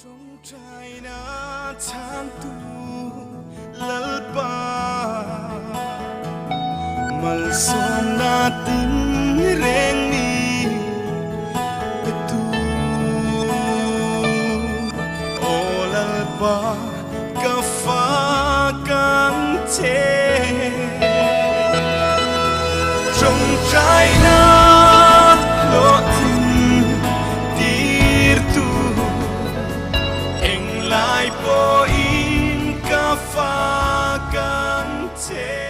trong trái na tháng tu lalpa mal som na tin reng mi betu o lalpa kafa kan che trong trái na lo tin dir tu lại po in ca pha can che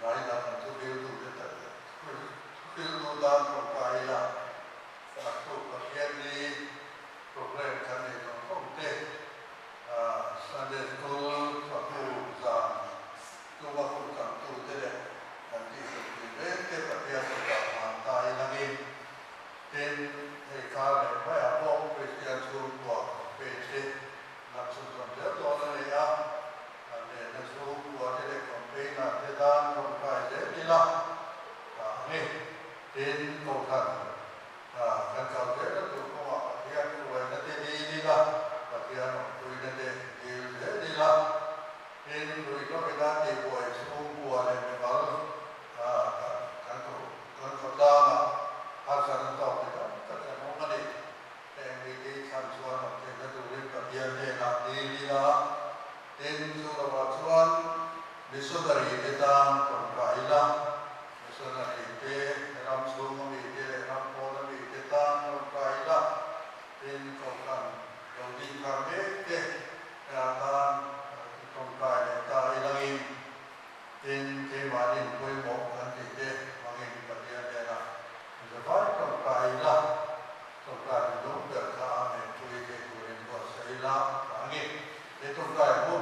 lại là một số điều đủ để tất điều đủ đan trong cái là các tổ các hiện đi program cái này nó không tệ Sunday school các cụ giảng chúng ta cũng chẳng tu thế đấy anh chị cũng biết cái vật liệu của các hàng tài là gì trên thế cả này phải học học về cái số của về cái làm sự còn rất lo này à để nó số của cái này còn về là thời gian không phải dễ đi làm này trên cầu thần kan kau jadi tu kau dia tu nanti di lah tapi anu tu nanti di lah ini tu itu kita di buat semua ada memang kan kau dah asal tahu kita kita mau ni yang di sansuan kita tu kita dia nak di lah ini tu rawan disodari kita kailah disodari kita dalam semua ini dalam tan kai la tin ko kan lo di ka me ke ya tan kon kai le ta ilangin tin ke ma din koi mo kan ti te mangin pa dia de la so vai kon kai la kon kai lo de ka me koi ke koi ko sai la angin te kon kai mo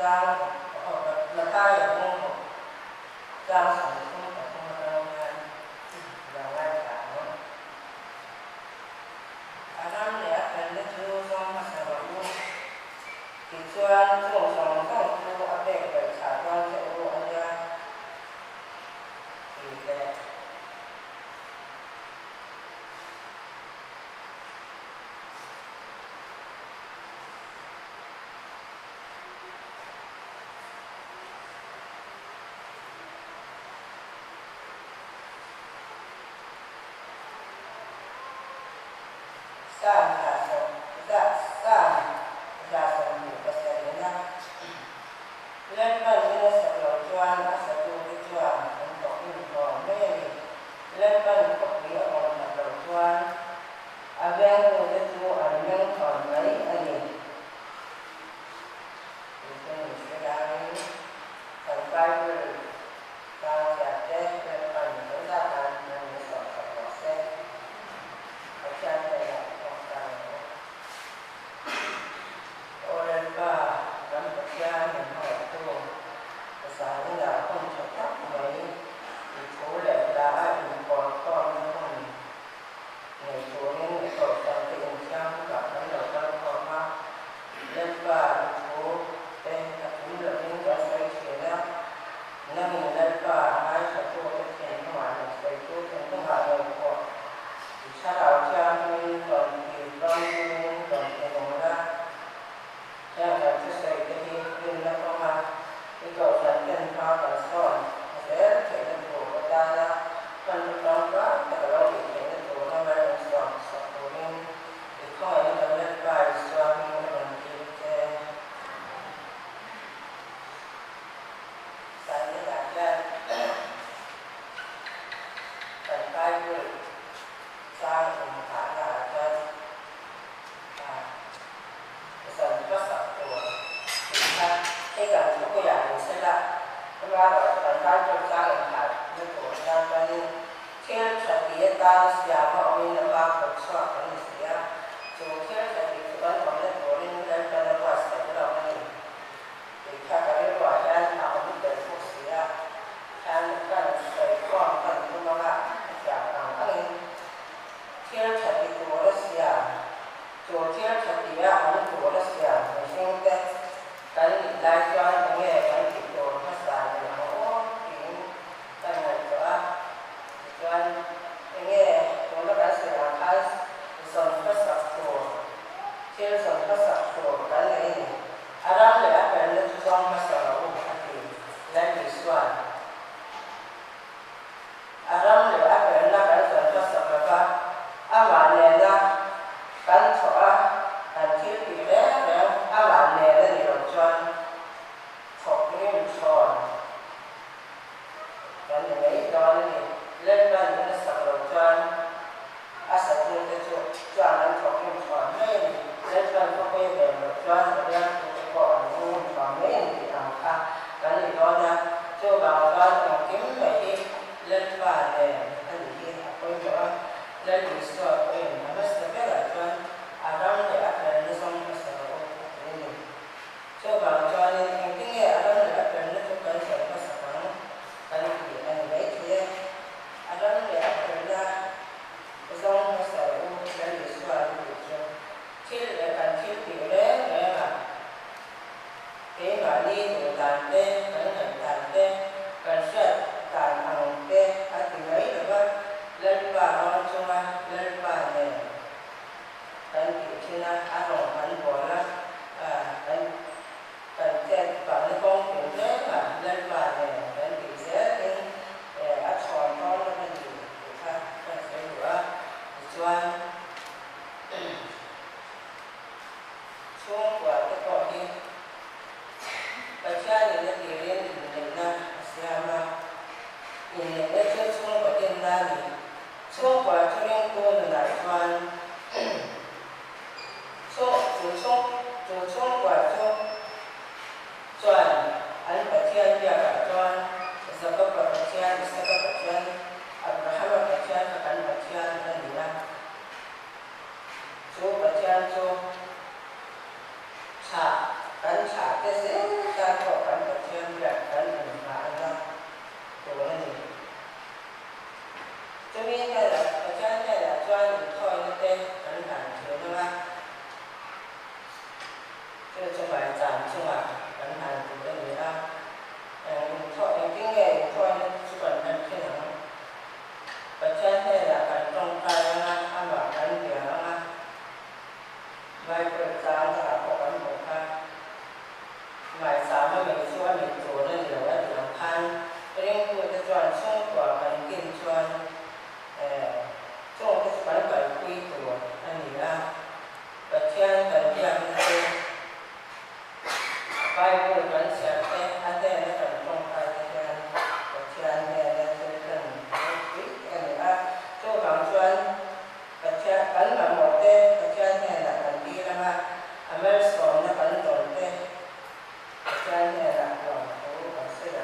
trang là thay ở môn trang sản xuất ở trong lao ngàn là ngay cả nó năm lẻ thành đất lưu trong mặt sản phẩm thì chuyên trong dòng trong khu áp đệ bởi khả quan chạy bộ anh ra thì đẹp kan cha te se ta ko kan ta chen ya kan ma na to ni cho nên là cho nên là cho những thôi nó tên cẩn thận thiếu đúng không? Cho bài giảng chung à cẩn thận thì cái gì đó thôi cái nghề thôi nó chỉ cần làm thế nào và cho nên là cần trong tay nó ăn vào cái gì đó mà bài bài giảng là có cái một cái bài giảng mà mình cho mình chủ nó nhiều cái điều khăn cái này tôiจะchọnช่วงกว่าการกินชวนช่วงที่ไปคุยตัวอันนี้นะประเทศกันยังเป็นไปพูดกันเสียแต่อันเดียวกันตรงไปกันประเทศเนี่ยจะเป็นกันคุยอันนี้นะช่วงบางช่วงประเทศกันมาหมดเลยประเทศเนี่ยนะกันดีแล้วมาอเมริกาเนี่ยกันตรงเลยประเทศเนี่ยนะเรารู้กันเสีย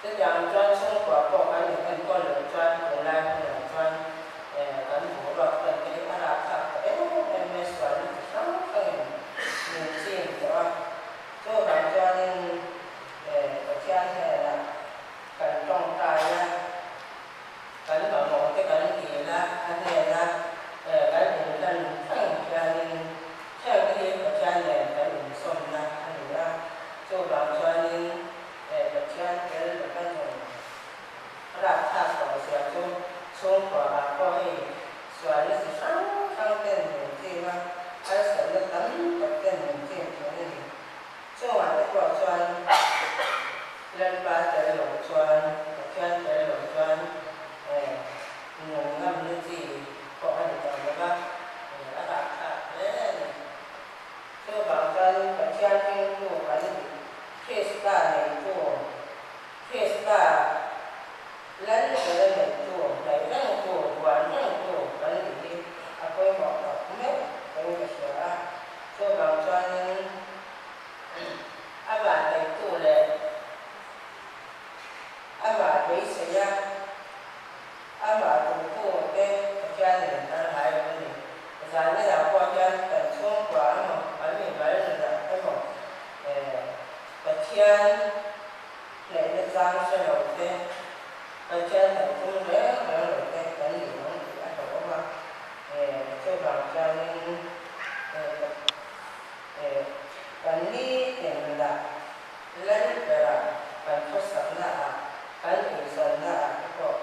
这两专生活过完以后，过两专回来，过两专，跟普罗跟给阿拉看，没说你上分年轻对吧？做两专ประเทศเนี่ยนะกันตรงใจนะกันแบบมองที่กันดีนะอันนี้นะกันเห็นกันทั้งกันแค่ที่ประเทศเนี่ยกันเห็นสมนะอันนี้นะ做两专ประเทศเนี่ยราคาต่อเสียช่วงกว่าก็ให้ส่วนนี้สิทั้งเต้นหนึ่งที่ว่าไอ้ส่วนนี้ตั้งกับเต้นหนึ่งที่นี่ช่วงวันที่ก่อนชวนเล่นบาสเตอร์หลงชวนเพื่อนเตอร์หลงชวนหนุ่มน้ำนี่ที่ก็อันนี้ต่อมาว่าราคาช่วงบางวันประเทศที่ผู้กันเทศกาลในผู้เทศกาลlần cái này chùa này lần chùa quán lần chùa cái gì aku yang bawa tak cái cái sera so bangsa ni apa itu le apa saya apa tu ke kerja ni dan hari ini misalnya aku akan pensiun kuat kami bayar sudah apa kerja ni dengan saya ở trên thành phố Huế ở cái cảnh gì nó đã đổ mà cho bằng cho nên cảnh đi tiền là lấy về cảnh thoát sạch là cảnh bị sờn là cái cột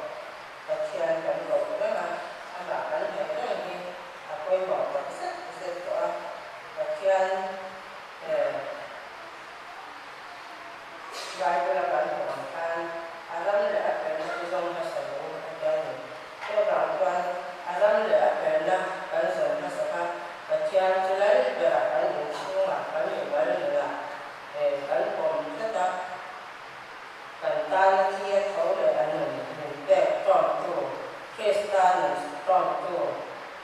ở trên cảnh cột đó mà anh bảo cảnh này rất là nhiều quay bỏ cảnh sắc sẽ có ở trên vài cái là cảnh của bằng can alam le apena izong hasabu adani so bangwan alam le apena kan son hasaka bachian chulai bera kan chuma kan bal la kan kom tata kan tan thia thau le anu be tom tu kestan tom tu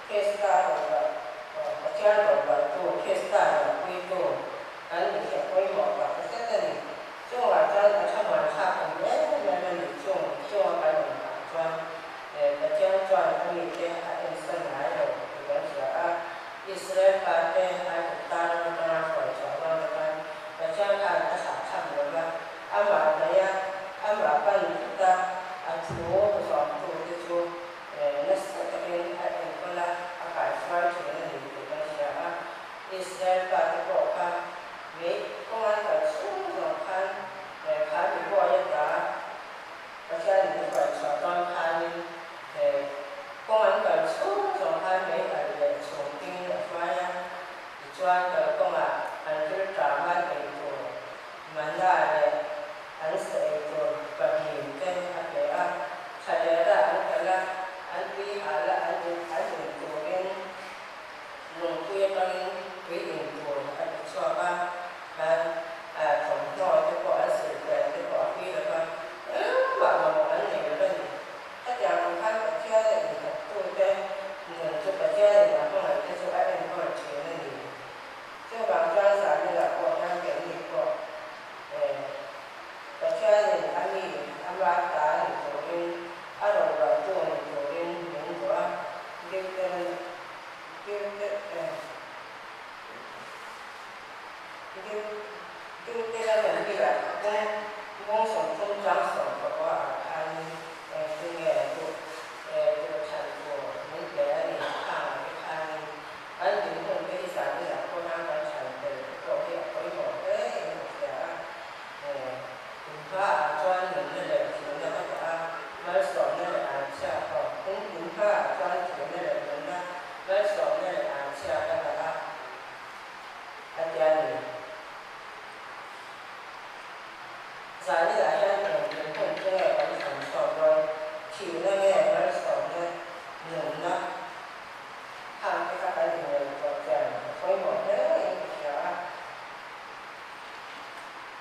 kesta ba bachian ba tu kesta kui tu kan ni koi mo ba kesta ni so wa chan cha ma kha kanช่วงไปหนึ่งช่วงประเทศช่วงนี้ที่อาจจะหลายเราเป็นเสียอิสราเอลประเทศอาจจะตามมาฝ่ายชาวบ้านกันประเทศการภาษาชาติเลยว่าอามาเนี่ยอามาเป็นที่อาชูสอนตัวที่ชูนักศึกษาเองอาจจะคนละอากาศฝ่ายชนนี่เป็นเสียอิสราเอลประเทศบอกว่าเว้ยก็มันก็สูงสองพันขาดีกว่าอย่างไรประเทศนี้ก็ชอบตอนทานก็มันก็สูงสองพันไม่อะไรเลยสูงจริงแบบว่าช่วยก็มาอันที่ตามมาเป็นตัวมันได้เลยอันเสียตัวปฏิบัติเป็นอะไรใช้ได้อันก็ละอันที่หาละอันตัวเองลงทุนตอนวิธีตัวอันชอบว่าของน้อยจะก่อเสียแต่จะก่อพี่แล้วก็ว่าเราอันนี้ก็ได้ถ้าอย่างท่านประเทศเนี่ยตัวเป็นเงินจุดประเทศเนี่ยก็หมายถึงว่าเป็นคนเชื่อนั่นเองซึ่งบางท่านสารนี่แหละก็ท่านเป็นนี่ก็ kinh tế là mình đi là cũng sống trong trang sống và có ăn cái nghề của thành của những cái gì ăn ăn những cái sản như là con ăn cái sản từ có thể có một cái sẽ chúng ta cho những cái lệ chúng ta có nói rõ này là sẽ có cũng chúng ta cho những cái lệ chúng ta nói rõ này là sẽ là anh em giải như là hiện những thông tin ở trong sản phẩm rồi chỉ là nghe nói rõ này những nó hàng cái người có tiền với một thế sẽ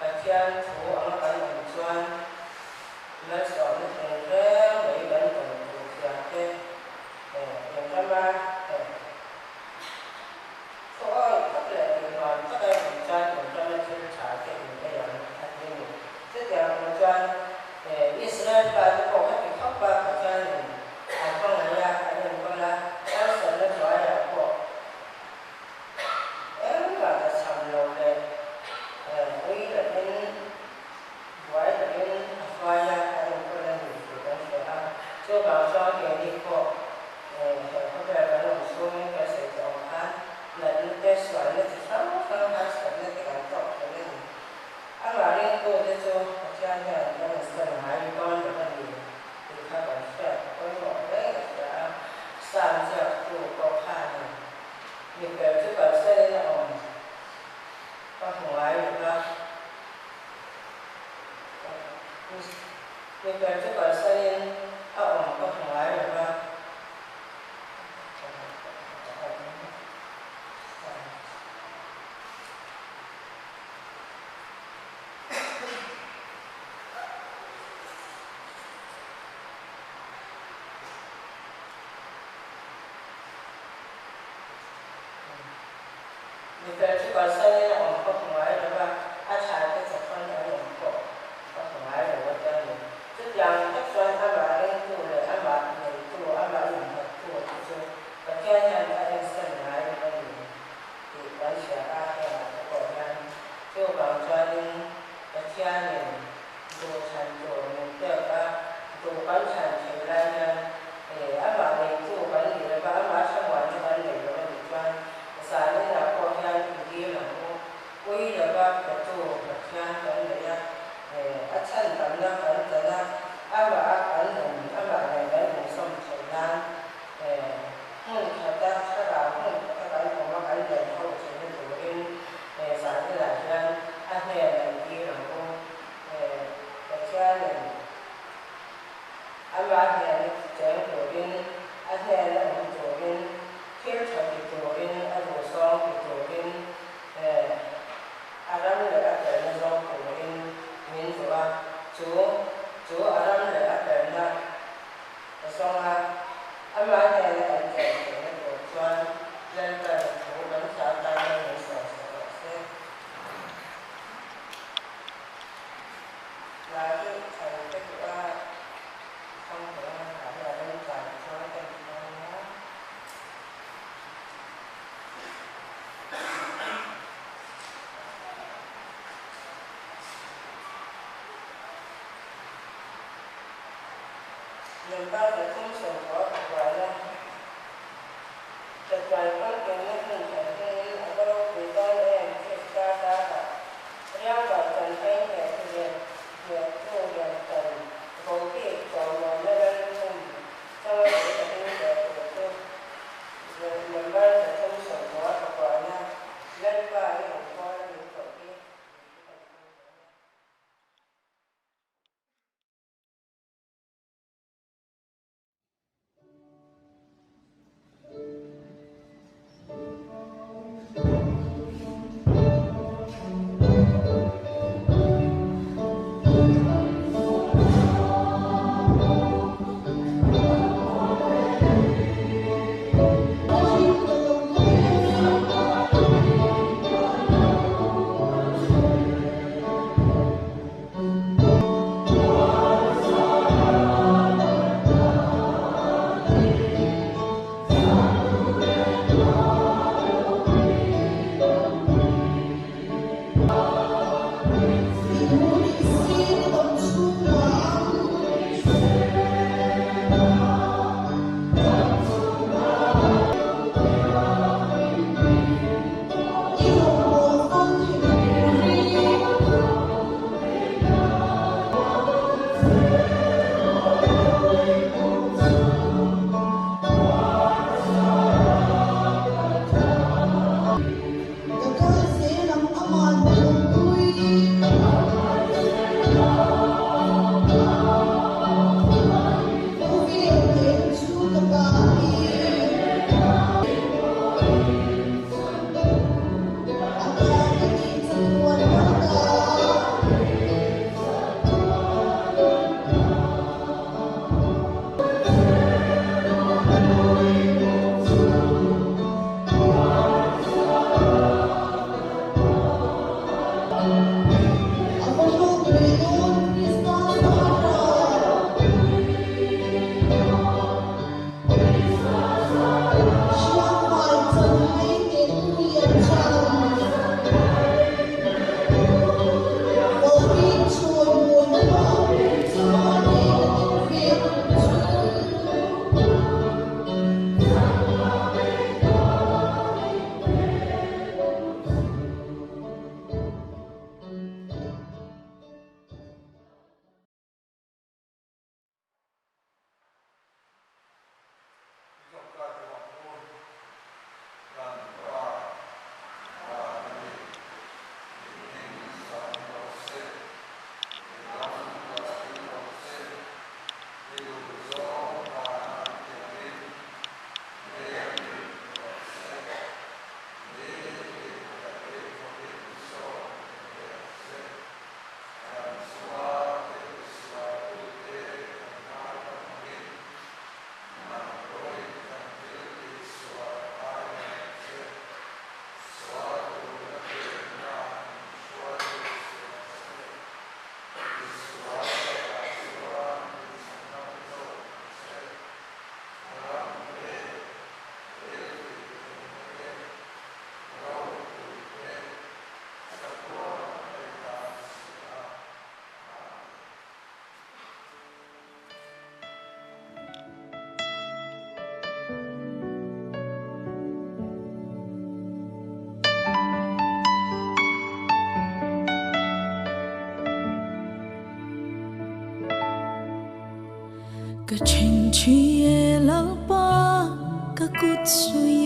và trên phố ở cái vùng xuân nói rõ những cái mấy bên của cái những cái ba thôi các lệ hoàn các cái vùng xuân vùng xuân trên trả cái những cái dạng thành viên tức là vùng xuân Israel và cái cổ các cái khóc ba vùng xuân con này ra cái những con là em sẽ lên gọi là của em là sầm lột này quý là đến gọi là đến khoa ra cái những con là những cái sẽ ăn chưa bảo cho cái đi của có vẻ là một số những cái sẽ chọn ăn là những cái xoài nó thì sáu hay sẽ lên cái cảm giác của mình ăn vào đi tôi để cho cha nhà nó sẽ hại con được cái gì thì các bạn sẽ có một cái sẽ sản xuất của có hàng những cái thứ bạn sẽ là có ngoài là những cái thứ bạn sẽ có ngoài là những cái thứ bạn sẽ là có ngoài là ăn trái cái sản phẩm ở những có ngoài là what that is tức là các doanh ăn vào cái khu này ăn vào này khu ăn vào những cái khu thì và cái nhà đã đang xem lại cái gì thì bạn sẽ ra cái là có nhà cho bạn cho nên cái nhà này đồ thành đồ những cái đồ bán thành thì là thì ăn vào này khu bán gì là ăn vào trong ngoài nó bán này là được cho sản là có nhà thì kia là quý là ba cái đồ cái nhà cái này ăn chân tận ra ăn vào ăn này đấy mình xong thời gian hơn thời gian các bạn cũng có cái đèn không chỉ nên tụi em sản như là chân ăn hè này kia là cô cái chân này ăn vào hè này chén tụi em ăn hè là một tụi em thiết thật thì tụi em ăn đồ xong thì tụi em ăn lắm là ăn để nó xong tụi em mình tụi chú ở đó là đã đến đó xong ăn vào hè là ăn chén thì nó đồ cho lên tới phố bánh xào tay lên những sợi xe là cái thành cái của không thể phải là đơn giản cho cái nhé mình bao giờ không sống có gọi là thực bài con cái nó mình phải thấy ở đâu thì con em thì ta cả riêng vào trần cái này thì việc thu được trần có cái còn mà nó lên không cho nên là cái việc của tôi rồi mình bao giờ không sống có gọi là lên vào cái một coi những cái kia ka ching chi e lalpa ka kutsui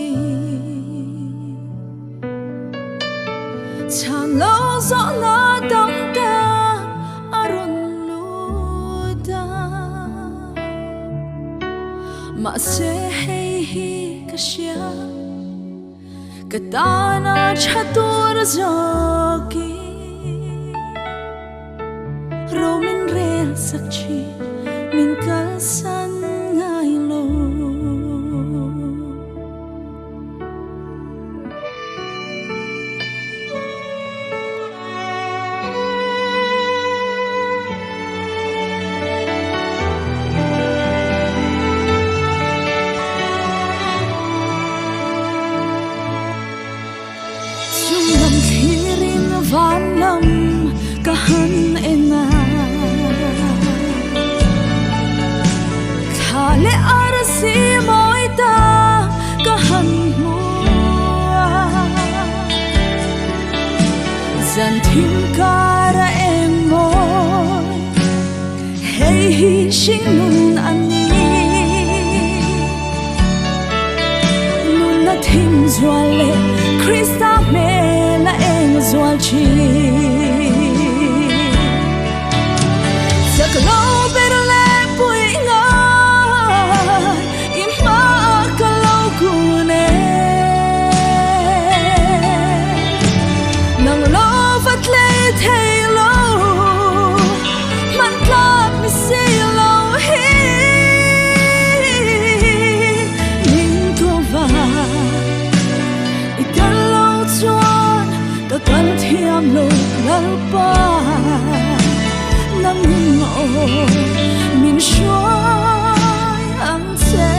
chan lo zo na dam ta arun luda ma se hei hi ka shia ka ta na chatur zoki ro min rel sak chi min kal san ngai lo chung lam thirin van lam ka han ena le arsi moita kahan mua zan thim kara emoy hey hi shingun ani nun na thim zwale krista me la eng zwal chi sakalo berle puinga nang lo vat le thei lo man klap mi se lo hi ning ko va ital lo chuan ka kan thiam lo lal pa nang o min shoi ang se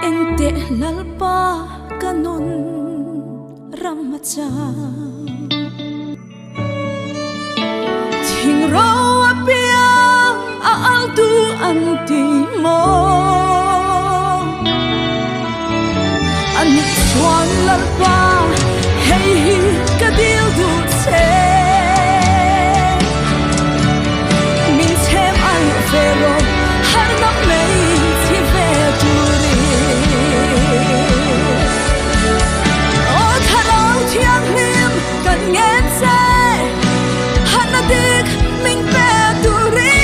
ente lalpa kanon ramacha thing ro apia a altu anti mo ani swan lalpa hey hi kadil du se min them an vero har na mei thi ve turi thiang lim kan ngen se hana dik min pe turi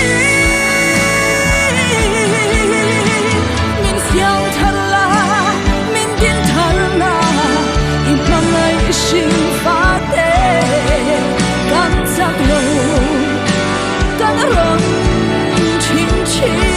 min siang thar la min din thar na in pangai shin fa te kan sak lo kan ron chin chin